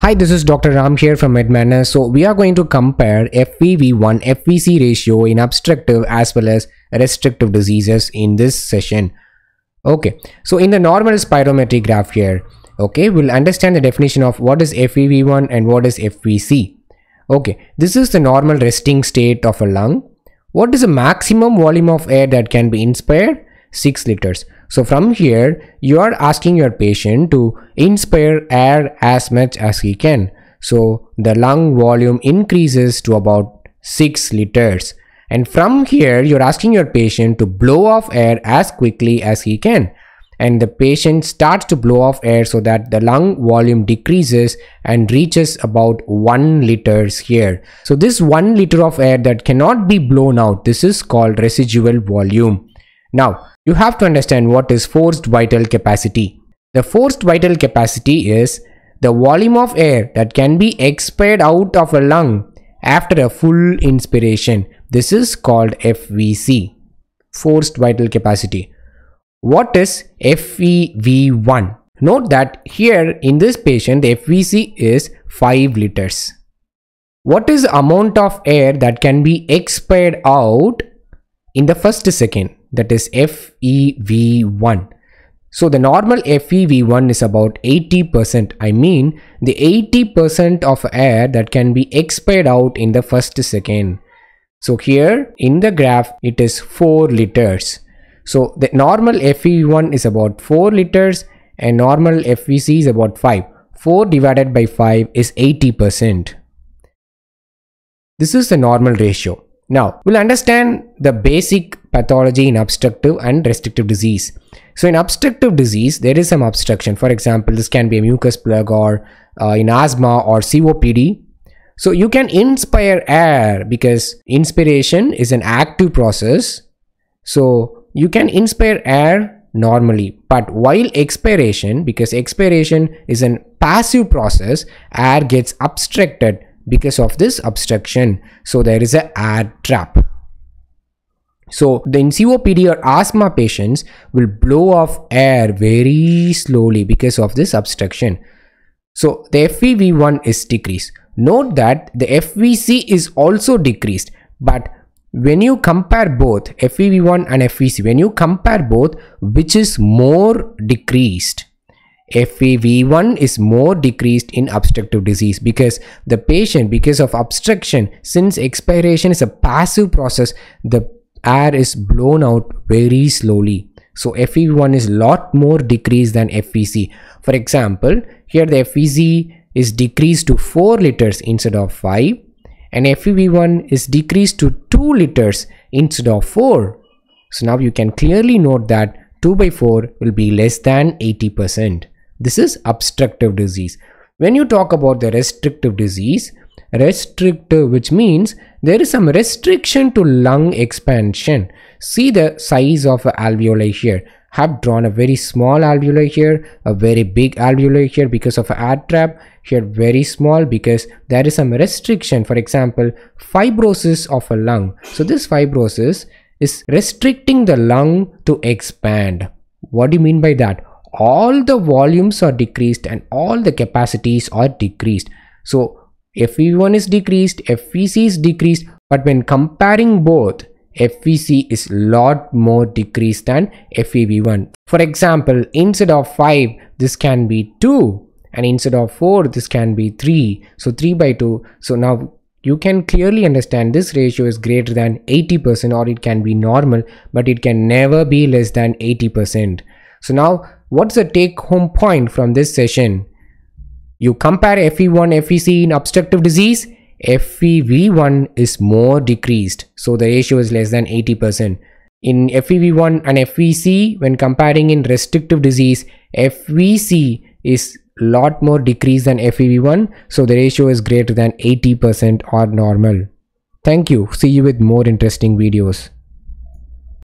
Hi, this is Dr. Ram here from MedManner. So we are going to compare FVV1 FVC ratio in obstructive as well as restrictive diseases in this session. Okay, so in the normal spirometry graph here, okay, we'll understand the definition of what is FVV1 and what is FVC. Okay, this is the normal resting state of a lung. What is the maximum volume of air that can be inspired? 6 liters. So from here, you are asking your patient to inspire air as much as he can. So the lung volume increases to about 6 liters. And from here, you're asking your patient to blow off air as quickly as he can. And the patient starts to blow off air so that the lung volume decreases and reaches about 1 liters here. So this 1 liter of air that cannot be blown out, this is called residual volume. Now, you have to understand what is forced vital capacity. The forced vital capacity is the volume of air that can be expired out of a lung after a full inspiration. This is called FVC, forced vital capacity. What is FVV1? Note that here in this patient, the FVC is 5 liters. What is the amount of air that can be expired out in the first second? That is FEV1. So the normal FEV1 is about 80%. I mean the 80% of air that can be expired out in the first second. So here in the graph it is 4 liters. So the normal FEV1 is about 4 liters and normal FVC is about 5. 4 divided by 5 is 80%. This is the normal ratio. Now, we'll understand the basic pathology in obstructive and restrictive disease. So in obstructive disease, there is some obstruction. For example, this can be a mucus plug or in asthma or COPD. So you can inspire air because inspiration is an active process. So you can inspire air normally, but while expiration, because expiration is a passive process, air gets obstructed because of this obstruction. So there is an air trap. So in COPD or asthma patients will blow off air very slowly because of this obstruction. So the FEV1 is decreased. Note that the FVC is also decreased, but when you compare both FEV1 and FVC, when you compare both, which is more decreased? FEV1 is more decreased in obstructive disease because the patient, because of obstruction, since expiration is a passive process, the air is blown out very slowly. So FEV1 is a lot more decreased than FVC. For example, here the FVC is decreased to 4 liters instead of 5 and FEV1 is decreased to 2 liters instead of 4. So now you can clearly note that 2 by 4 will be less than 80%. This is obstructive disease. When you talk about the restrictive disease, restrictive, which means there is some restriction to lung expansion. See the size of alveoli here. I have drawn a very small alveoli here, a very big alveoli here because of an air trap. Here very small because there is some restriction. For example, fibrosis of a lung. So this fibrosis is restricting the lung to expand. What do you mean by that? All the volumes are decreased and all the capacities are decreased. So FEV1 is decreased, FVC is decreased, but when comparing both, FVC is a lot more decreased than FEV1. For example, instead of 5, this can be 2, and instead of 4, this can be 3. So 3 by 2. So now you can clearly understand this ratio is greater than 80%, or it can be normal, but it can never be less than 80%. So now, what's the take home point from this session? You compare FEV1, FVC in obstructive disease, FEV1 is more decreased. So the ratio is less than 80%. In FEV1 and FVC, when comparing in restrictive disease, FVC is a lot more decreased than FEV1. So the ratio is greater than 80% or normal. Thank you. See you with more interesting videos.